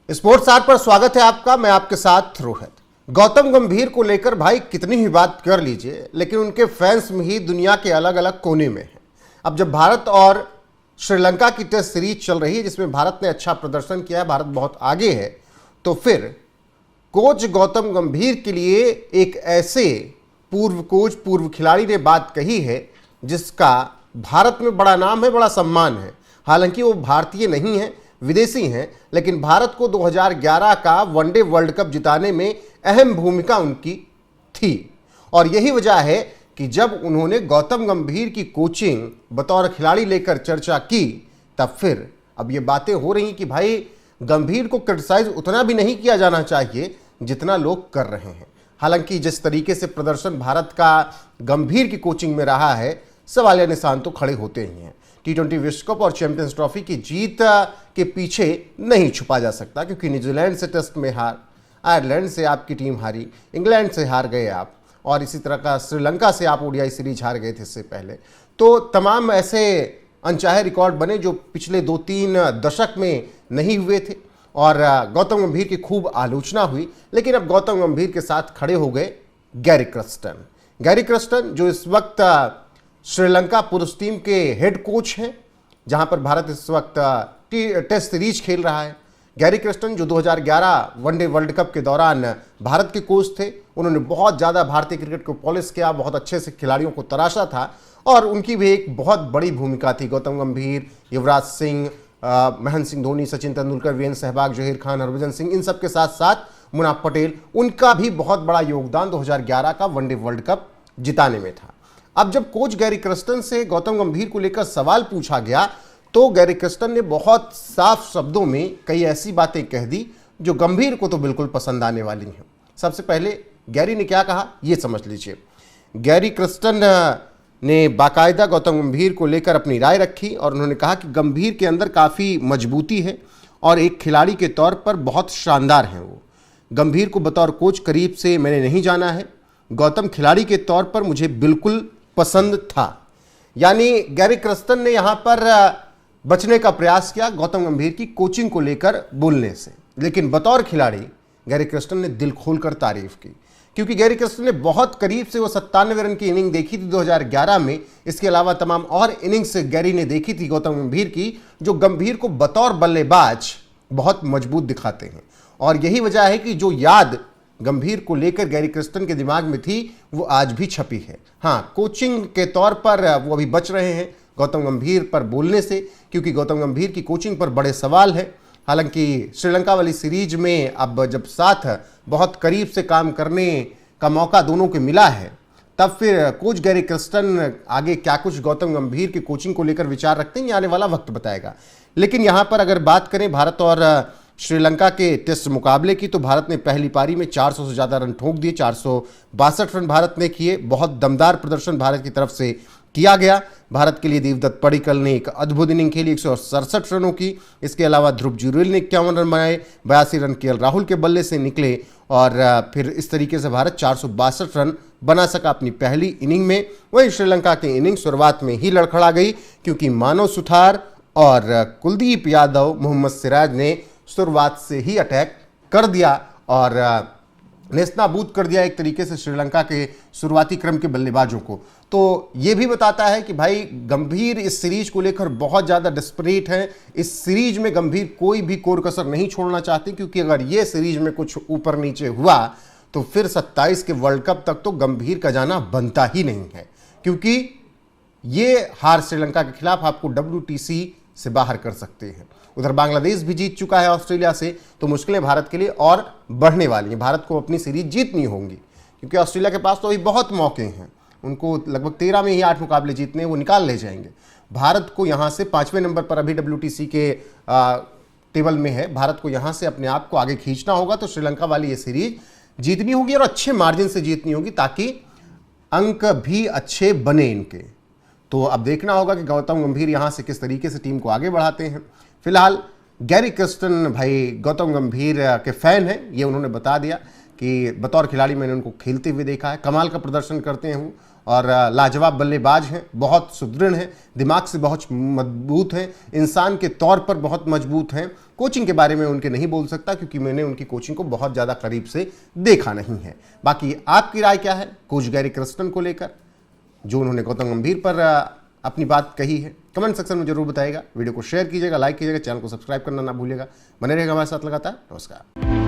Sports art पर स्वागत है आपका। मैं आपके साथ रोहित। गौतम गंभीर को लेकर भाई कितनी ही बात कर लीजिए, लेकिन उनके फैंस में ही दुनिया के अलग अलग कोने में हैं। अब जब भारत और श्रीलंका की टेस्ट सीरीज चल रही है जिसमें भारत ने अच्छा प्रदर्शन किया है, भारत बहुत आगे है, तो फिर कोच गौतम गंभीर के लिए एक ऐसे पूर्व कोच, पूर्व खिलाड़ी ने बात कही है जिसका भारत में बड़ा नाम है, बड़ा सम्मान है। हालांकि वो भारतीय नहीं है, विदेशी हैं, लेकिन भारत को 2011 का वनडे वर्ल्ड कप जिताने में अहम भूमिका उनकी थी। और यही वजह है कि जब उन्होंने गौतम गंभीर की कोचिंग बतौर खिलाड़ी लेकर चर्चा की, तब फिर अब ये बातें हो रही कि भाई गंभीर को क्रिटिसाइज उतना भी नहीं किया जाना चाहिए जितना लोग कर रहे हैं। हालांकि जिस तरीके से प्रदर्शन भारत का गंभीर की कोचिंग में रहा है, सवालिया निशान तो खड़े होते ही हैं। T20 विश्व कप और चैंपियंस ट्रॉफी की जीत के पीछे नहीं छुपा जा सकता, क्योंकि न्यूजीलैंड से टेस्ट में हार, आयरलैंड से आपकी टीम हारी, इंग्लैंड से हार गए आप, और इसी तरह का श्रीलंका से आप ओडीआई सीरीज हार गए थे इससे पहले। तो तमाम ऐसे अनचाहे रिकॉर्ड बने जो पिछले 2-3 दशक में नहीं हुए थे, और गौतम गंभीर की खूब आलोचना हुई। लेकिन अब गौतम गंभीर के साथ खड़े हो गए गैरी क्रस्टन, जो इस वक्त श्रीलंका पुरुष टीम के हेड कोच हैं, जहां पर भारत इस वक्त टेस्ट सीरीज खेल रहा है। गैरी क्रस्टन जो 2011 वनडे वर्ल्ड कप के दौरान भारत के कोच थे, उन्होंने बहुत ज़्यादा भारतीय क्रिकेट को पॉलिश किया, बहुत अच्छे से खिलाड़ियों को तराशा था, और उनकी भी एक बहुत बड़ी भूमिका थी। गौतम गंभीर, युवराज सिंह, महेंद्र सिंह धोनी, सचिन तेंदुलकर, वीरेंद्र सहवाग, जहीर खान, हरभजन सिंह, इन सब के साथ साथ मुनाफ पटेल, उनका भी बहुत बड़ा योगदान 2011 का वनडे वर्ल्ड कप जिताने में था। अब जब कोच गैरी क्रस्टन से गौतम गंभीर को लेकर सवाल पूछा गया, तो गैरी क्रस्टन ने बहुत साफ शब्दों में कई ऐसी बातें कह दी जो गंभीर को तो बिल्कुल पसंद आने वाली हैं। सबसे पहले गैरी ने क्या कहा, यह समझ लीजिए। गैरी क्रस्टन ने बाकायदा गौतम गंभीर को लेकर अपनी राय रखी, और उन्होंने कहा कि गंभीर के अंदर काफ़ी मजबूती है और एक खिलाड़ी के तौर पर बहुत शानदार हैं वो। गंभीर को बतौर कोच करीब से मैंने नहीं जाना है, गौतम खिलाड़ी के तौर पर मुझे बिल्कुल पसंद था। यानी गैरी क्रस्टन ने यहां पर बचने का प्रयास किया गौतम गंभीर की कोचिंग को लेकर बोलने से, लेकिन बतौर खिलाड़ी गैरी क्रस्टन ने दिल खोलकर तारीफ की, क्योंकि गैरी क्रस्टन ने बहुत करीब से वो 97 रन की इनिंग देखी थी 2011 में। इसके अलावा तमाम और इनिंग्स गैरी ने देखी थी गौतम गंभीर की, जो गंभीर को बतौर बल्लेबाज बहुत मजबूत दिखाते हैं। और यही वजह है कि जो याद गंभीर को लेकर गैरी क्रस्टन के दिमाग में थी, वो आज भी छपी है। हाँ, कोचिंग के तौर पर वो अभी बच रहे हैं गौतम गंभीर पर बोलने से, क्योंकि गौतम गंभीर की कोचिंग पर बड़े सवाल है। हालांकि श्रीलंका वाली सीरीज में अब जब साथ बहुत करीब से काम करने का मौका दोनों को मिला है, तब फिर कोच गैरी क्रस्टन आगे क्या कुछ गौतम गंभीर की कोचिंग को लेकर विचार रखते हैं, आने वाला वक्त बताएगा। लेकिन यहाँ पर अगर बात करें भारत और श्रीलंका के टेस्ट मुकाबले की, तो भारत ने पहली पारी में 400 से ज़्यादा रन ठोक दिए, 462 रन भारत ने किए। बहुत दमदार प्रदर्शन भारत की तरफ से किया गया। भारत के लिए देवदत्त पडिक्कल ने एक अद्भुत इनिंग खेली, 167 रनों की। इसके अलावा ध्रुव जुरेल ने 51 रन बनाए, 82 रन केएल राहुल के बल्ले से निकले, और फिर इस तरीके से भारत 462 रन बना सका अपनी पहली इनिंग में। वहीं श्रीलंका की इनिंग शुरुआत में ही लड़खड़ा गई, क्योंकि मानव सुथार और कुलदीप यादव, मोहम्मद सिराज ने शुरुआत से ही अटैक कर दिया और नेस्तनाबूद कर दिया एक तरीके से श्रीलंका के शुरुआती क्रम के बल्लेबाजों को। तो ये भी बताता है कि भाई गंभीर इस सीरीज को लेकर बहुत ज़्यादा डेस्परेट है। इस सीरीज में गंभीर कोई भी कोर कसर नहीं छोड़ना चाहते, क्योंकि अगर ये सीरीज में कुछ ऊपर नीचे हुआ तो फिर 27 के वर्ल्ड कप तक तो गंभीर का जाना बनता ही नहीं है, क्योंकि ये हार श्रीलंका के खिलाफ आपको WTC से बाहर कर सकते हैं। उधर बांग्लादेश भी जीत चुका है ऑस्ट्रेलिया से, तो मुश्किलें भारत के लिए और बढ़ने वाली हैं। भारत को अपनी सीरीज जीतनी होंगी, क्योंकि ऑस्ट्रेलिया के पास तो अभी बहुत मौके हैं। उनको लगभग 13 में ही 8 मुकाबले जीतने, वो निकाल ले जाएंगे। भारत को यहाँ से 5वें नंबर पर अभी WTC के टेबल में है। भारत को यहाँ से अपने आप को आगे खींचना होगा, तो श्रीलंका वाली ये सीरीज जीतनी होगी और अच्छे मार्जिन से जीतनी होगी, ताकि अंक भी अच्छे बने इनके। तो अब देखना होगा कि गौतम गंभीर यहाँ से किस तरीके से टीम को आगे बढ़ाते हैं। फिलहाल गैरी क्रस्टन भाई गौतम गंभीर के फैन हैं, ये उन्होंने बता दिया कि बतौर खिलाड़ी मैंने उनको खेलते हुए देखा है, कमाल का प्रदर्शन करते हैं वो, और लाजवाब बल्लेबाज हैं, बहुत सुदृढ़ हैं, दिमाग से बहुत मजबूत हैं, इंसान के तौर पर बहुत मजबूत हैं। कोचिंग के बारे में उनके नहीं बोल सकता क्योंकि मैंने उनकी कोचिंग को बहुत ज़्यादा करीब से देखा नहीं है। बाकी आपकी राय क्या है कोच गैरी कर्स्टन को लेकर, जो उन्होंने गौतम गंभीर पर अपनी बात कही है? कमेंट सेक्शन में जरूर बताइएगा। वीडियो को शेयर कीजिएगा, लाइक कीजिएगा, चैनल को सब्सक्राइब करना ना भूलिएगा। बने रहेगा हमारे साथ लगातार। नमस्कार।